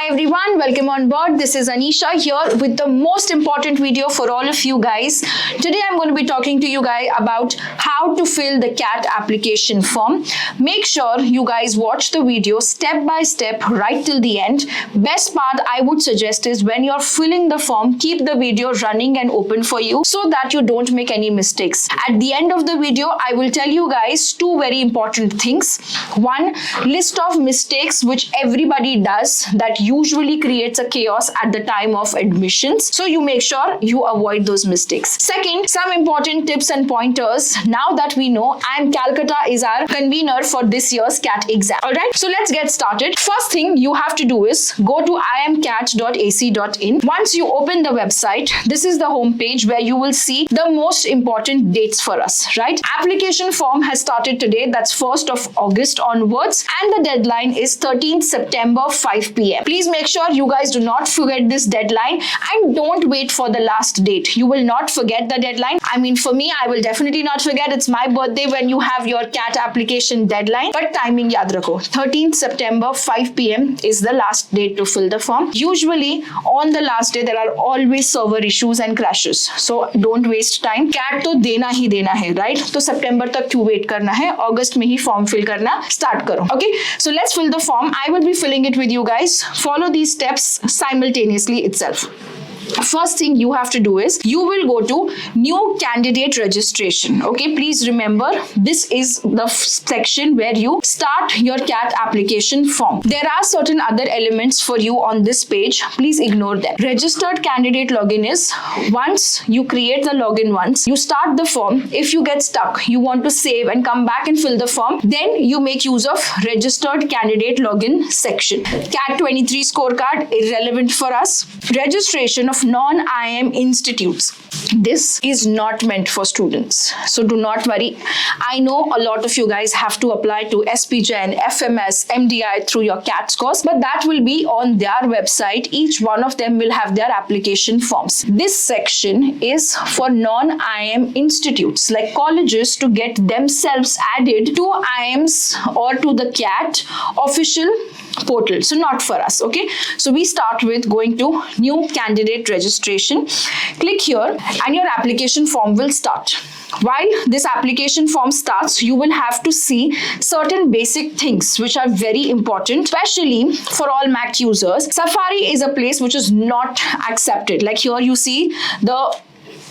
Hi everyone, welcome on board. This is Anisha here with the most important video for all of you guys. Today I'm going to be talking to you guys about how to fill the CAT application form. Make sure you guys watch the video step by step right till the end. Best part I would suggest is when you're filling the form, keep the video running and open for you so that you don't make any mistakes. At the end of the video, I will tell you guys two very important things. One, list of mistakes which everybody does that usually creates a chaos at the time of admissions. So you make sure you avoid those mistakes. Second, some important tips and pointers. Now that we know Calcutta is our convener for this year's CAT exam. Alright, so let's get started. First thing you have to do is go to iamcat.ac.in. Once you open the website, this is the home page where you will see the most important dates for us, right? Application form has started today, that's 1st of August onwards, and the deadline is 13th September 5 p.m. Please make sure you guys do not forget this deadline and don't wait for the last date. You will not forget the deadline. I mean, for me, I will definitely not forget. It's my birthday when you have your CAT application deadline. But timing yaad rakho. 13th September 5 p.m. is the last date to fill the form. Usually on the last day, there are always server issues and crashes. So don't waste time. CAT to dena hai, right? So September tak kyun wait karna hai? August mein hi form fill karna start karo. Okay, so let's fill the form. I will be filling it with you guys. Follow these steps simultaneously itself. First thing you have to do is you will go to new candidate registration. Okay, please remember this is the section where you start your CAT application form. There are certain other elements for you on this page. Please ignore them. Registered candidate login is once you create the login once, you start the form. If you get stuck, you want to save and come back and fill the form, then you make use of registered candidate login section. CAT 23 scorecard irrelevant for us. Registration of non-IIM institutes. This is not meant for students. So do not worry. I know a lot of you guys have to apply to SPGen, FMS, MDI through your CAT scores, but that will be on their website. Each one of them will have their application forms. This section is for non-IIM institutes like colleges to get themselves added to IIMs or to the CAT official portal. So not for us, okay? So we start with going to new candidate registration. Click here and your application form will start. While this application form starts, you will have to see certain basic things which are very important, especially for all Mac users. Safari is a place which is not accepted. Like here you see the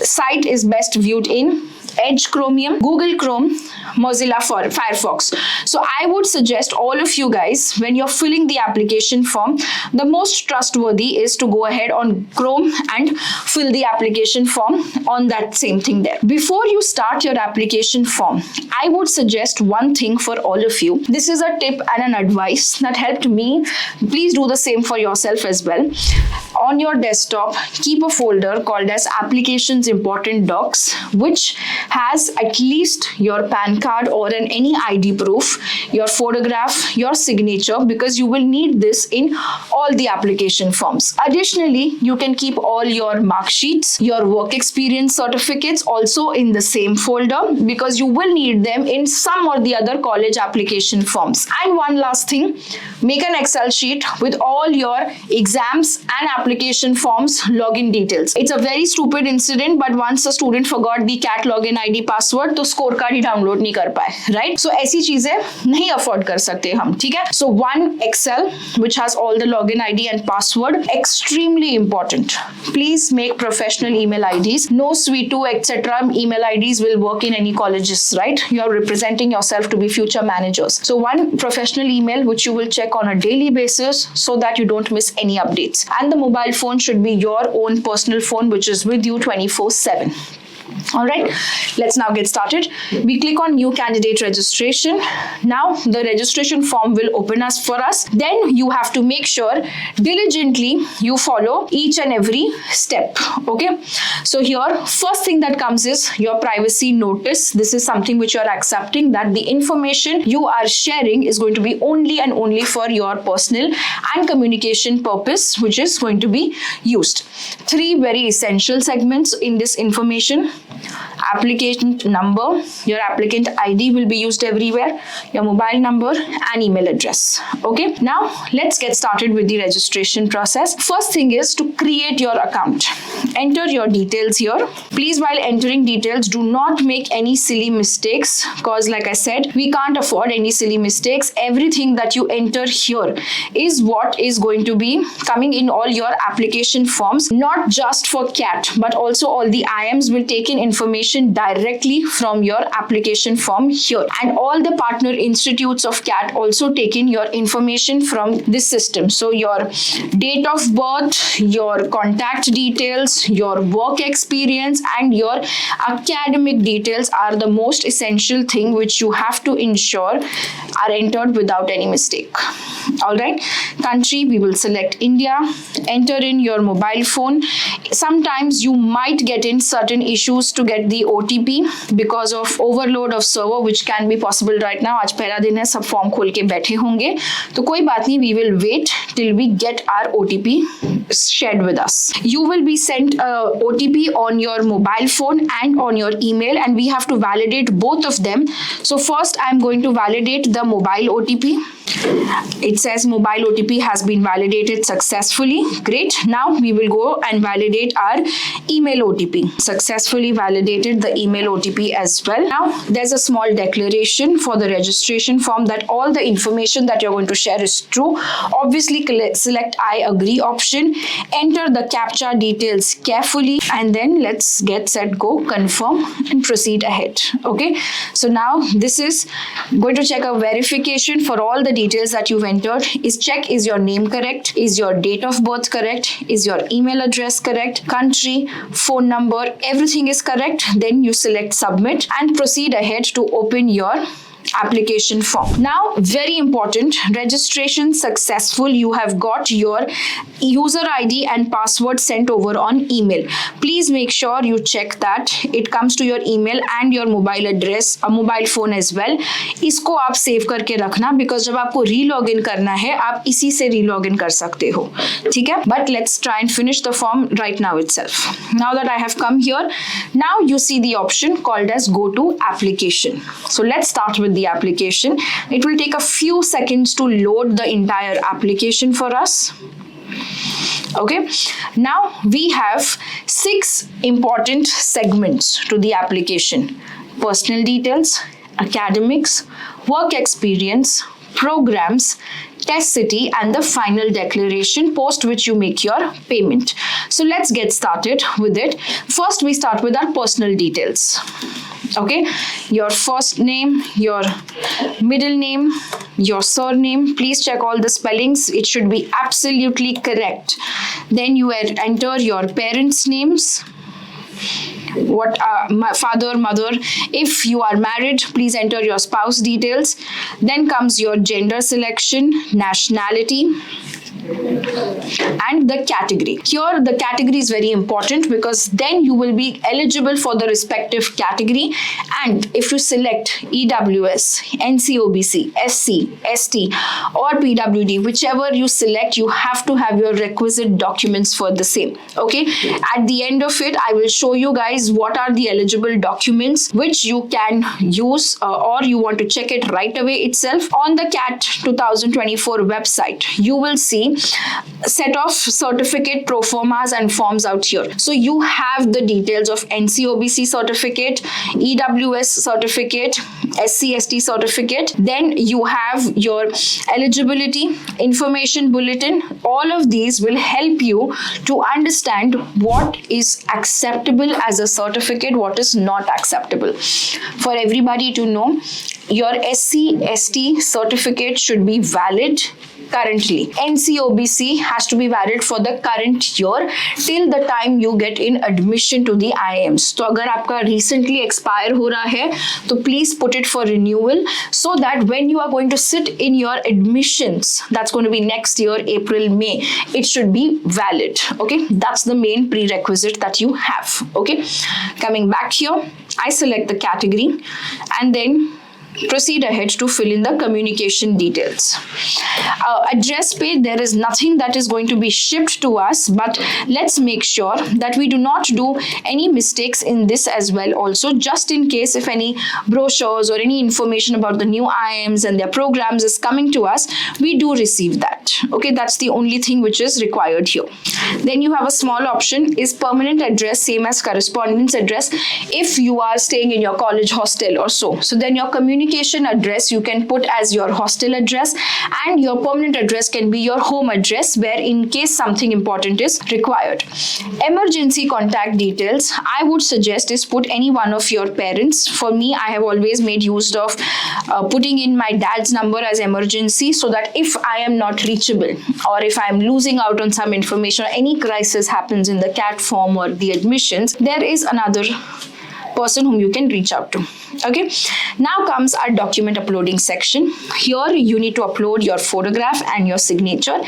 site is best viewed in Edge Chromium, Google Chrome, Mozilla Firefox. So I would suggest all of you guys, when you're filling the application form, the most trustworthy is to go ahead on Chrome and fill the application form on that same thing there. Before you start your application form, I would suggest one thing for all of you. This is a tip and an advice that helped me. Please do the same for yourself as well. On your desktop, keep a folder called as Applications Important Docs, which has at least your PAN card or any ID proof, your photograph, your signature, because you will need this in all the application forms. Additionally, you can keep all your mark sheets, your work experience certificates also in the same folder because you will need them in some or the other college application forms. And one last thing, make an Excel sheet with all your exams and application forms login details. It's a very stupid incident, but once a student forgot the CAT login ID password, तो score card ही download नहीं कर पाए, right? सो ऐसी चीजें नहीं afford कर सकते हम, ठीक है? So one Excel which has all the login ID and password, extremely important. Please make professional email IDs. No Sweetu etc. email IDs will work in any colleges, right? You are representing yourself to be future managers. So one professional email which you will check on a daily basis so that you don't miss any updates. And the mobile phone should be your own personal phone which is with you 24/7. All right, let's now get started. We click on new candidate registration. Now the registration form will open us for us. Then you have to make sure diligently you follow each and every step. Okay, so here first thing that comes is your privacy notice. This is something which you are accepting that the information you are sharing is going to be only and only for your personal and communication purpose, which is going to be used. Three very essential segments in this information. Applicant number, your applicant ID will be used everywhere, your mobile number and email address. Okay, now let's get started with the registration process. First thing is to create your account. Enter your details here. Please, while entering details, do not make any silly mistakes, because like I said, we can't afford any silly mistakes. Everything that you enter here is what is going to be coming in all your application forms, not just for CAT, but also all the IMs will take in information directly from your application form here, and all the partner institutes of CAT also take in your information from this system. So your date of birth, your contact details, your work experience and your academic details are the most essential thing which you have to ensure are entered without any mistake. All right, country, we will select India. Enter in your mobile phone. Sometimes you might get in certain issues to get the OTP because of overload of server, which can be possible right now. आज पहला दिन है, सब form खोल के बैठे होंगे, तो कोई बात नहीं, we will wait till we get our OTP shared with us. You will be sent a OTP on your mobile phone and on your email, and we have to validate both of them. So first I'm going to validate the mobile OTP. It says mobile OTP has been validated successfully. Great. Now we will go and validate our email OTP. Successfully validated the email OTP as well. Now there's a small declaration for the registration form that all the information that you're going to share is true. Obviously select I agree option. Enter the CAPTCHA details carefully, and then let's get set go, confirm and proceed ahead. Okay. So now this is going to check a verification for all the details that you've entered. Is your name correct? Is your date of birth correct? Is your email address correct? Country, phone number, everything is correct. Then you select submit and proceed ahead to open your application form. Now, very important, registration successful. You have got your user ID and password sent over on email. Please make sure you check that it comes to your email and your mobile address, a mobile phone as well. इसको आप save करके रखना, because जब आपको रीलॉगिन करना है आप इसी से रीलॉगिन कर सकते हो, ठीक है? But let's try and finish the form right now itself. Now that I have come here, now you see the option called as go to application. So let's start with the application. It will take a few seconds to load the entire application for us. Okay, now we have 6 important segments to the application: personal details, academics, work experience, programs, test city, and the final declaration, post which you make your payment. So let's get started with it. First, we start with our personal details. Okay, your first name, your middle name, your surname. Please check all the spellings. It should be absolutely correct. Then you enter your parents' names. What father, mother. If you are married, please enter your spouse details. Then comes your gender selection, nationality, and the category. Here the category is very important, because then you will be eligible for the respective category. And if you select EWS, NCOBC, SC, ST or PWD, whichever you select, you have to have your requisite documents for the same. Okay, at the end of it I will show you guys what are the eligible documents which you can use, or you want to check it right away itself. On the CAT 2024 website you will see set of certificate pro formas and forms out here. So you have the details of NCOBC certificate, EWS certificate, SC/ST certificate. Then you have your eligibility information bulletin. All of these will help you to understand what is acceptable as a certificate, what is not acceptable. For everybody to know, your SC/ST certificate should be valid currently. NCOBC has to be valid for the current year till the time you get in admission to the IIMs. So अगर आपका recently expire हो रहा है तो please put it for renewal, so that when you are going to sit in your admissions, that's going to be next year, April, May, it should be valid. Okay, that's the main prerequisite that you have. Okay, coming back here, I select the category and then proceed ahead to fill in the communication details. Address page, there is nothing that is going to be shipped to us, but let's make sure that we do not do any mistakes in this as well also, just in case if any brochures or any information about the new IIMs and their programs is coming to us, we do receive that. Okay, that's the only thing which is required here. Then you have a small option, is permanent address same as correspondence address if you are staying in your college hostel or so. So then your communication address you can put as your hostel address, and your permanent address can be your home address, where in case something important is required. Emergency contact details, I would suggest is put any one of your parents. For me, I have always made use of putting in my dad's number as emergency, so that if I am not reachable or if I am losing out on some information or any crisis happens in the CAT form or the admissions, there is another person whom you can reach out to. Okay, now comes our document uploading section. Here you need to upload your photograph and your signature,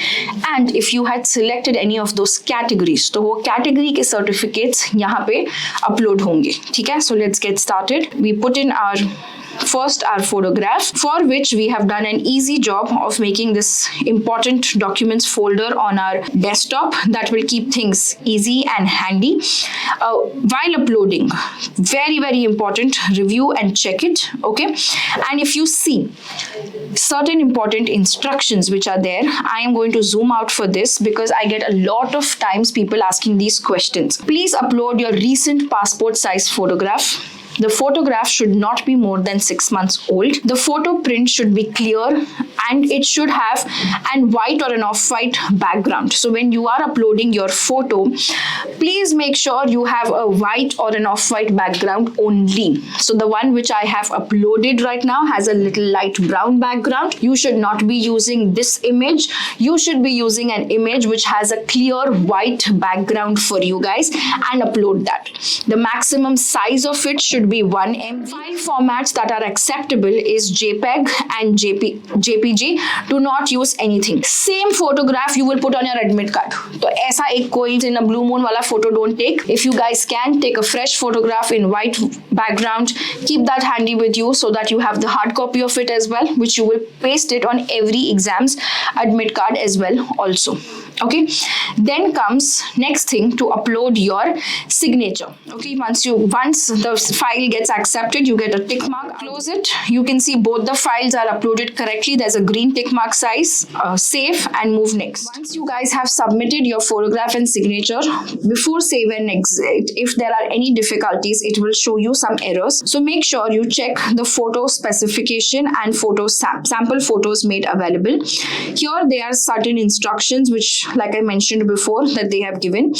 and if you had selected any of those categories, तो वो category के certificates यहाँ पे upload होंगे. ठीक है, so let's get started. We put in our photograph, for which we have done an easy job of making this important documents folder on our desktop that will keep things easy and handy. While uploading, very important, review and check it. Okay, and if you see certain important instructions which are there, I am going to zoom out for this because I get a lot of times people asking these questions. Please upload your recent passport size photograph. The photograph should not be more than 6 months old. The photo print should be clear and it should have an white or an off-white background. So when you are uploading your photo, please make sure you have a white or an off-white background only. So the one which I have uploaded right now has a little light brown background. You should not be using this image. You should be using an image which has a clear white background for you guys and upload that. The maximum size of it should be 1 MB. File formats that are acceptable is JPEG and JPG. Do not use anything. Same photograph you will put on your admit card. So ऐसा एक कोई in a blue moon वाला photo don't take. If you guys can, take a fresh photograph in white background. Keep that handy with you so that you have the hard copy of it as well, which you will paste it on every exam's admit card as well also. Okay, then comes next thing, to upload your signature. Okay, once the file gets accepted, you get a tick mark. Close it. You can see both the files are uploaded correctly. There's a green tick mark size. Save and move next. Once you guys have submitted your photograph and signature, before save and exit, if there are any difficulties, it will show you some errors. So make sure you check the photo specification and photo sample photos made available. Here there are certain instructions which, like I mentioned before, that they have given,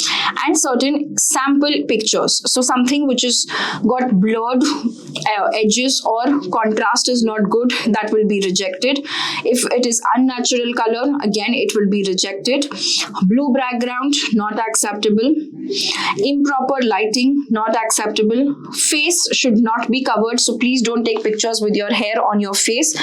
and certain sample pictures. So something which is got blurred edges or contrast is not good, that will be rejected. If it is unnatural color, again it will be rejected. Blue background, not acceptable. Improper lighting, not acceptable. Face should not be covered, so please don't take pictures with your hair on your face.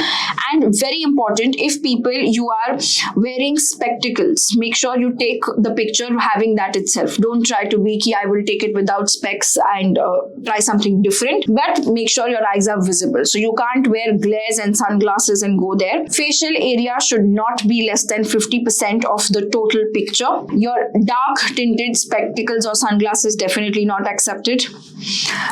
And very important, if you are wearing spectacles, make sure you take the picture having that itself. Don't try to be I will take it without specs and try something different, but make sure your eyes are visible. So you can't wear glares and sunglasses and go there. Facial area should not be less than 50% of the total picture. Your dark tinted spectacles or sunglasses definitely not accepted.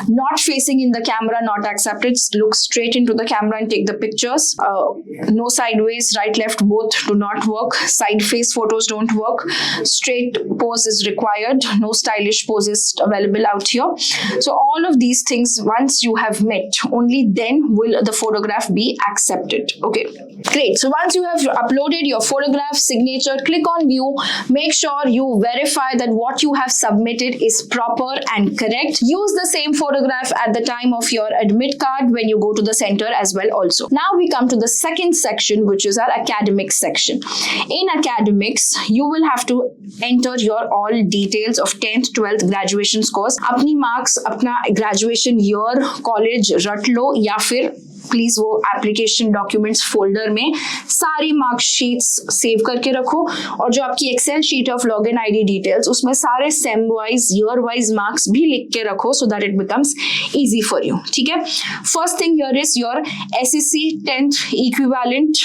Not facing in the camera, not accepted. Look straight into the camera and take the pictures. No sideways, right, left, both do not work. Side face photos don't work. Straight pose is required. No stylish poses available out here. So all of these things, once you have met, only then will the photograph be accepted. Okay, great. So once you have uploaded your photograph, signature, click on view. Make sure you verify that what you have submitted is proper and correct. Use the same photograph at the time of your admit card when you go to the center as well also. Now we come to the second section, which is our academic section. In academics, you will have to enter your all details of 10th, 12th graduation scores. अपनी marks, अपना graduation year, college रट लो या फिर please वो application documents folder में सारी marksheets save करके रखो, और जो आपकी Excel sheet of login ID details उसमें सारे sem wise year wise marks भी लिख के रखो, so that it becomes easy for you. ठीक है. First thing here is your SSC 10th equivalent.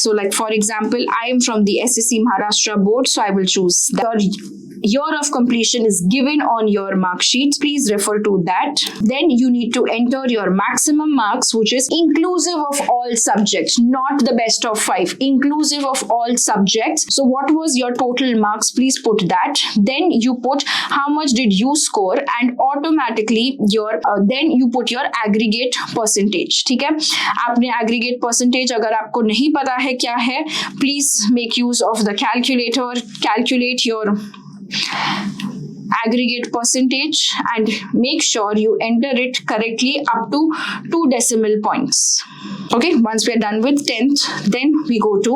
So like for example, I am from the SSC Maharashtra board, so I will choose the year of completion is given on your mark sheet. Please refer to that. Then you need to enter your maximum marks, which is inclusive of all subjects, not the best of 5, inclusive of all subjects. So what was your total marks? Please put that. Then you put how much did you score, and automatically your then you put your aggregate percentage. ठीक है. आपने aggregate percentage अगर आपको नहीं पता है क्या है, please make use of the calculator. Calculate your aggregate percentage and make sure you enter it correctly up to 2 decimal points. Okay, once we are done with 10th, then we go to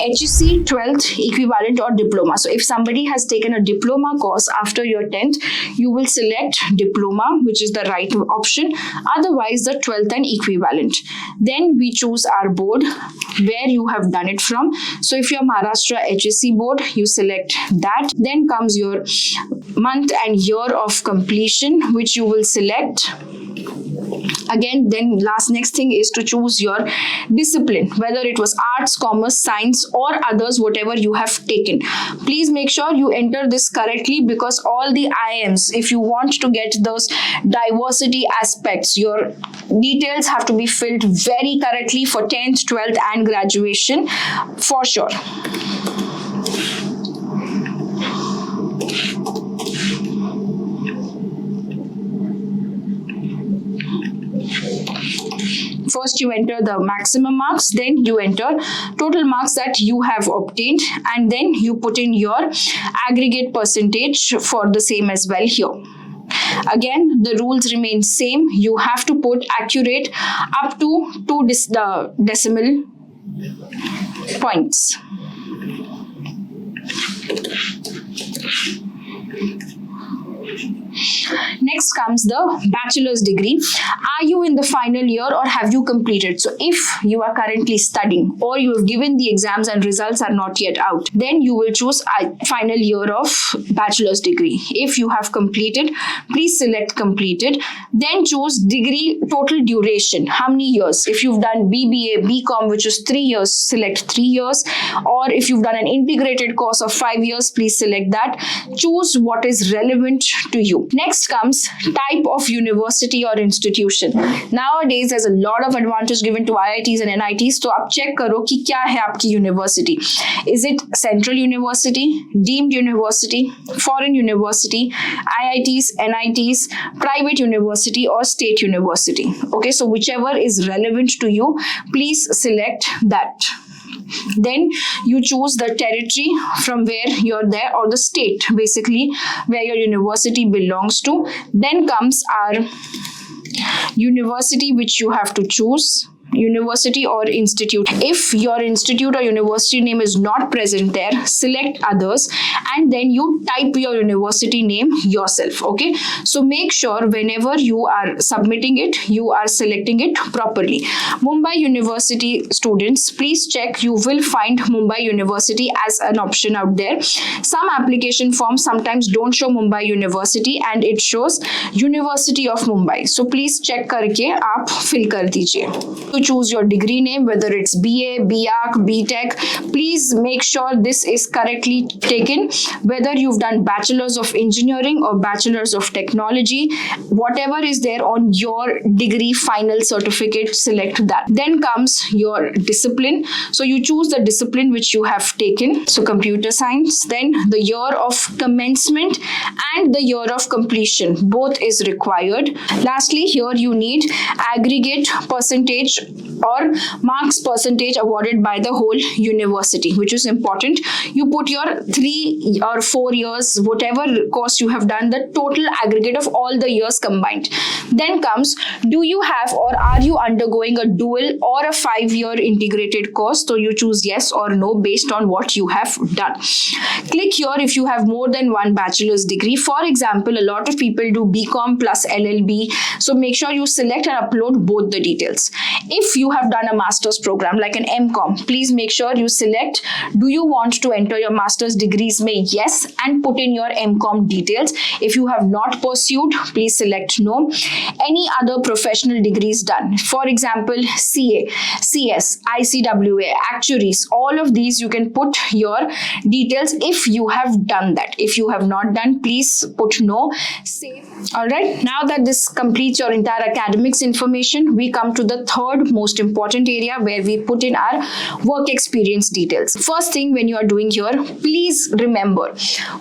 HEC 12th equivalent or diploma. So if somebody has taken a diploma course after your 10th, you will select diploma, which is the right option. Otherwise, the 12th and equivalent. Then we choose our board where you have done it from. So if you're Maharashtra HEC board, you select that. Then comes your month and year of completion, which you will select. Again, then next thing is to choose your discipline, whether it was arts, commerce, science or others, whatever you have taken. Please make sure you enter this correctly, because all the IMs, if you want to get those diversity aspects, your details have to be filled very correctly for 10th, 12th and graduation for sure. First you enter the maximum marks, then you enter total marks that you have obtained, and then you put in your aggregate percentage for the same as well here. Again, the rules remain same. You have to put accurate up to 2 decimal points. Next comes the bachelor's degree. Are you in the final year or have you completed? So if you are currently studying or you have given the exams and results are not yet out, then you will choose final year of bachelor's degree. If you have completed, please select completed. Then choose degree total duration. How many years? If you've done BBA, BCom, which is 3 years, select 3 years. Or if you've done an integrated course of 5 years, please select that. Choose what is relevant to you. Next comes type of university or institution. Nowadays, there's a lot of advantage given to IITs and NITs. तो आप check करो कि क्या है आपकी university. Is it central university, deemed university, foreign university, IITs, NITs, private university or state university? Okay, so whichever is relevant to you, please select that. Then you choose the territory from where you're there, or the state basically where your university belongs to. Then comes our university which you have to choose. University or institute. If your institute or university name is not present there, select others and then you type your university name yourself. Okay, so make sure whenever you are submitting it, you are selecting it properly. Mumbai University students, please check. You will find Mumbai University as an option out there. Some application forms sometimes don't show Mumbai University and it shows University of Mumbai. So please check करके आप fill कर दीजिए. To choose your degree name, whether it's BA, BArch, BTech, please make sure this is correctly taken. Whether you've done Bachelor's of Engineering or Bachelor's of Technology, whatever is there on your degree final certificate, select that. Then comes your discipline. So you choose the discipline which you have taken. So computer science. Then the year of commencement and the year of completion, both is required. Lastly, here you need aggregate percentage or marks percentage awarded by the whole university, which is important. You put your 3 or 4 years, whatever course you have done, the total aggregate of all the years combined. Then comes, do you have or are you undergoing a dual or a 5-year integrated course? So you choose yes or no based on what you have done. Click here if you have more than one bachelor's degree. For example, a lot of people do BCom plus LLB. So make sure you select and upload both the details. If you have done a master's program like an MCom, please make sure you select, do you want to enter your master's degrees? May yes, and put in your MCom details. If you have not pursued, please select no. Any other professional degrees done, for example, CA, CS, ICWA, actuaries, all of these you can put your details if you have done that. If you have not done, please put no. Save. All right, now that this completes your entire academics information, we come to the third most important area where we put in our work experience details. First thing when you are doing here, please remember,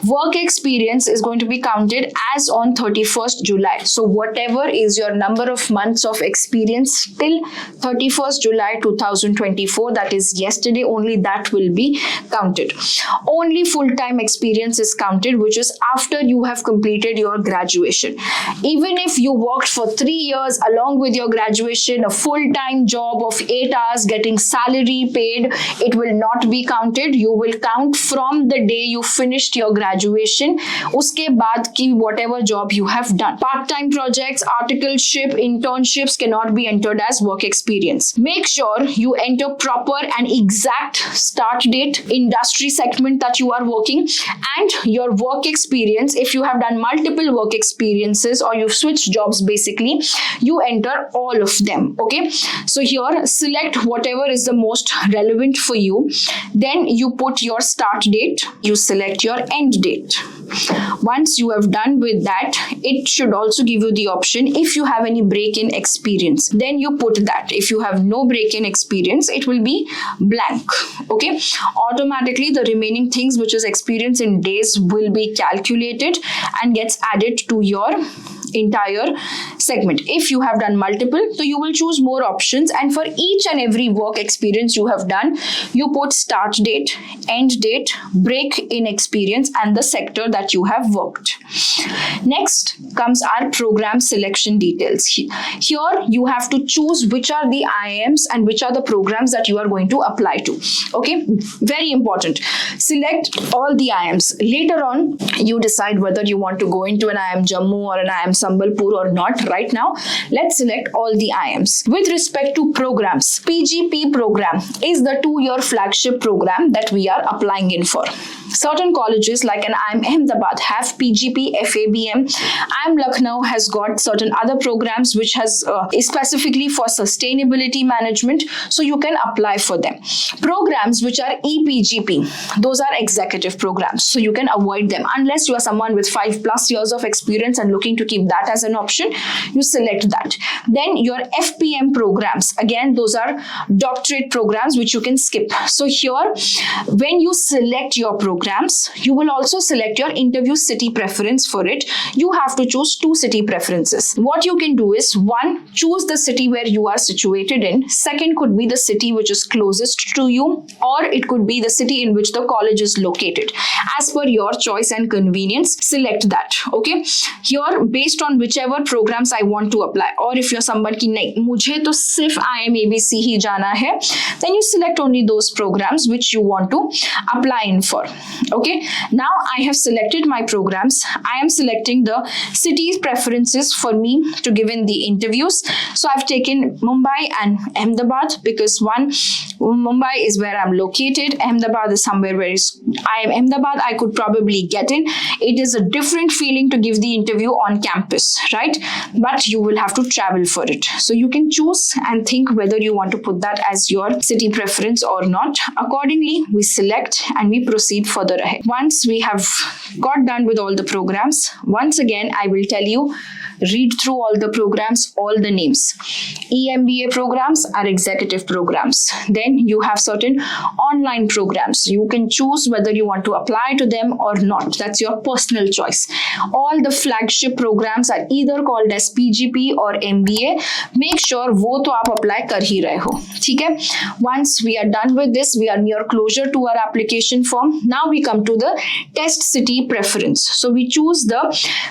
work experience is going to be counted as on 31st July. So whatever is your number of months of experience till 31st July 2024, that is yesterday, only that will be counted. Only full-time experience is counted, which is after you have completed your graduation. Even if you worked for 3 years along with your graduation, a full-time job of 8 hours getting salary paid, it will not be counted. You will count from the day you finished your graduation, uske baad ki whatever job you have done. Part-time projects, articleship, internships cannot be entered as work experience. Make sure you enter proper and exact start date, industry segment that you are working, and your work experience. If you have done multiple work experiences or you've switched jobs, basically you enter all of them. Okay, so here select whatever is the most relevant for you. Then you put your start date, you select your end date. Once you have done with that, it should also give you the option if you have any break-in experience, then you put that. If you have no break-in experience, it will be blank. Okay, automatically the remaining things, which is experience in days, will be calculated and gets added to your entire segment. If you have done multiple, so you will choose more options, and for each and every work experience you have done, you put start date, end date, break in experience, and the sector that you have worked. Next comes our program selection details. Here you have to choose which are the IIMs and which are the programs that you are going to apply to. Okay, very important. Select all the IIMs. Later on, you decide whether you want to go into an IIM Jammu or an IIM Sambalpur or not. Right now, let's select all the IIMs. With respect to programs, PGP program is the 2-year flagship program that we are applying in for. Certain colleges like an IIM Ahmedabad have PGP, FABM. IIM Lucknow has got certain other programs which has is specifically for sustainability management, so you can apply for them. Programs which are EPGP, those are executive programs, so you can avoid them unless you are someone with 5+ years of experience and looking to keep that as an option. You select that. Then your FPM programs, again those are doctorate programs which you can skip. So here when you select your programs, you will also select your interview city preference for it. You have to choose 2 city preferences. What you can do is, 1, choose the city where you are situated in. Second could be the city which is closest to you, or it could be the city in which the college is located. As per your choice and convenience, select that. Okay, here based on whichever programs I want to apply, or if you're someone ki nahi, mujhe to sirf IIM ABC hi jana hai, then you select only those programs which you want to apply in for. Okay, now I have selected my programs. I am selecting the cities preferences for me to give in the interviews. So I've taken Mumbai and Ahmedabad because Mumbai is where I'm located. Ahmedabad is somewhere where I am Ahmedabad, I could probably get in. It is a different feeling to give the interview on campus, right? But you will have to travel for it. So you can choose and think whether you want to put that as your city preference or not. Accordingly, we select and we proceed for further ahead. Once we have got done with all the programs, once again I will tell you, read through all the programs, all the names. EMBA programs are executive programs. Then you have certain online programs. You can choose whether you want to apply to them or not. That's your personal choice. All the flagship programs are either called as PGP or MBA. Make sure वो तो आप apply कर ही रहे हो, ठीक है? Once we are done with this, we are near closure to our application form. Now we come to the test city preference. So we choose the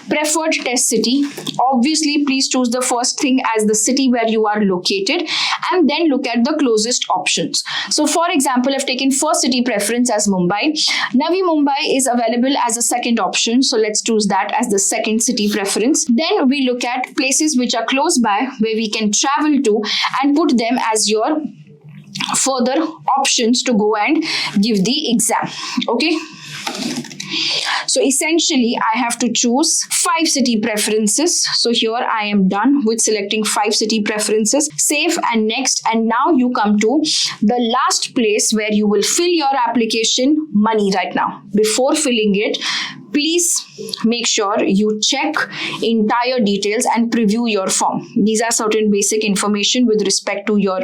preferred test city. Obviously, please choose the first thing as the city where you are located and then look at the closest options. So for example, I've taken first city preference as Mumbai. Navi Mumbai is available as a second option. So let's choose that as the second city preference. Then we look at places which are close by where we can travel to and put them as your further options to go and give the exam. Okay. So essentially, I have to choose 5 city preferences. So here I am done with selecting 5 city preferences. Save and next. And now you come to the last place where you will fill your application money right now. Before filling it, please make sure you check entire details and preview your form. These are certain basic information with respect to your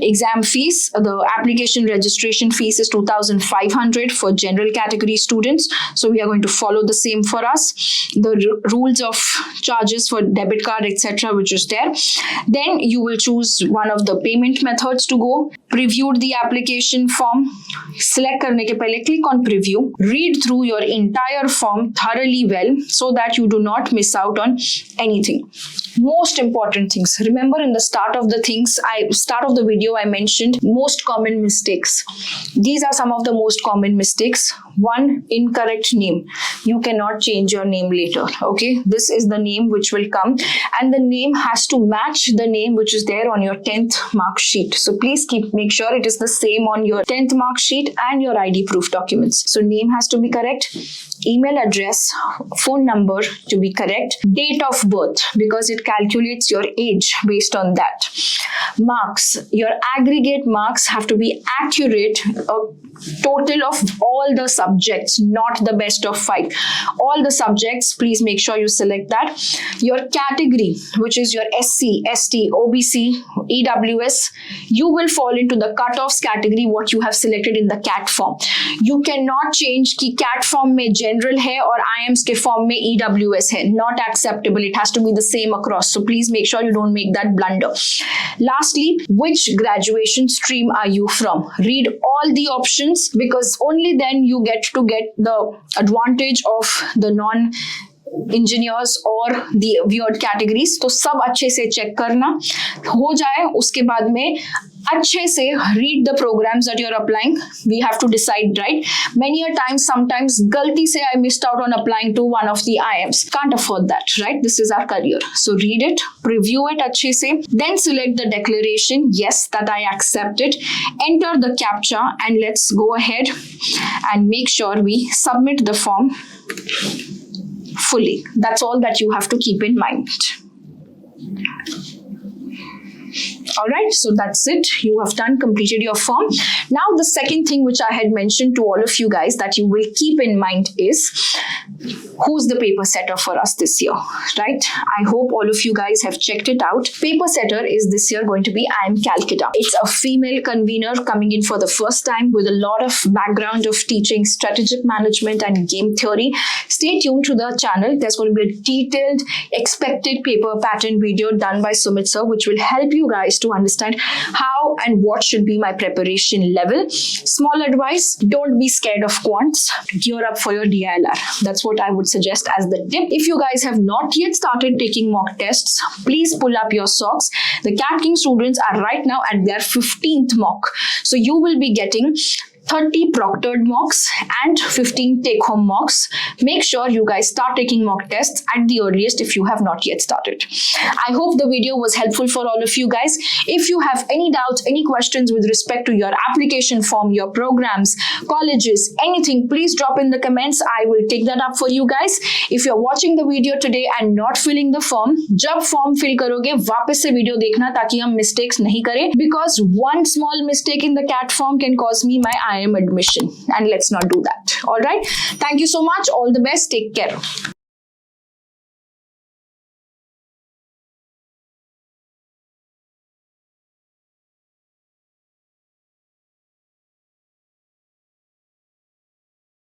exam fees. The application registration fees is 2,500 for general category students. So we are going to follow the same for us. The rules of charges for debit card, etc., which is there. Then you will choose one of the payment methods to go. Preview the application form. Select करने के पहले click on preview. Read through your entire form thoroughly well so that you do not miss out on anything. Most important things. Remember in the start of the video I mentioned most common mistakes. These are some of the most common mistakes. 1, incorrect name. You cannot change your name later. Okay, this is the name which will come and the name has to match the name which is there on your 10th mark sheet. So please make sure it is the same on your 10th mark sheet and your ID proof documents. So name has to be correct, email address, phone number to be correct, date of birth because it calculates your age based on that. Marks, your aggregate marks have to be accurate, a total of all the subjects, not the best of 5. All the subjects, please make sure you select that. Your category, which is your SC, ST, OBC, EWS, you will fall into the cutoffs category what you have selected in the CAT form. You cannot change कि CAT form में general है और IIMS के form में EWS है. Not acceptable. It has to be the same across. So please make sure you don't make that blunder. Lastly, which graduation stream are you from? Read all the options because only then you get the advantage of the non-engineers or the weird categories. तो सब अच्छे से check करना हो जाए उसके बाद में अच्छे से read the programs that you're applying. We have to decide, right? Many a times, sometimes गलती से I missed out on applying to one of the IIMs. Can't afford that, right? This is our career. So read it, preview it अच्छे से, then select the declaration, yes, that I accept it. Enter the CAPTCHA and let's go ahead and make sure we submit the form fully. That's all that you have to keep in mind. Alright, so that's it. You have completed your form. Now the second thing which I had mentioned to all of you guys that you will keep in mind is who's the paper setter for us this year, right? I hope all of you guys have checked it out. Paper setter is this year going to be IIM Calcutta. It's a female convener coming in for the first time with a lot of background of teaching strategic management and game theory. Stay tuned to the channel. There's going to be a detailed expected paper pattern video done by Sumit sir, which will help you guys to understand how and what should be my preparation level. Small advice, don't be scared of quants. Gear up for your DILR. That's what I would suggest as the tip. If you guys have not yet started taking mock tests, please pull up your socks. The CATKing students are right now at their 15th mock. So you will be getting 30 proctored mocks and 15 take-home mocks. Make sure you guys start taking mock tests at the earliest if you have not yet started. I hope the video was helpful for all of you guys. If you have any doubts, any questions with respect to your application form, your programs, colleges, anything, please drop in the comments. I will take that up for you guys. If you're watching the video today and not filling the form, जब form fill करोगे वापस से video देखना ताकि हम mistakes नहीं करें, because one small mistake in the CAT form can cause me my IIM admission, and let's not do that. All right. Thank you so much. All the best. Take care.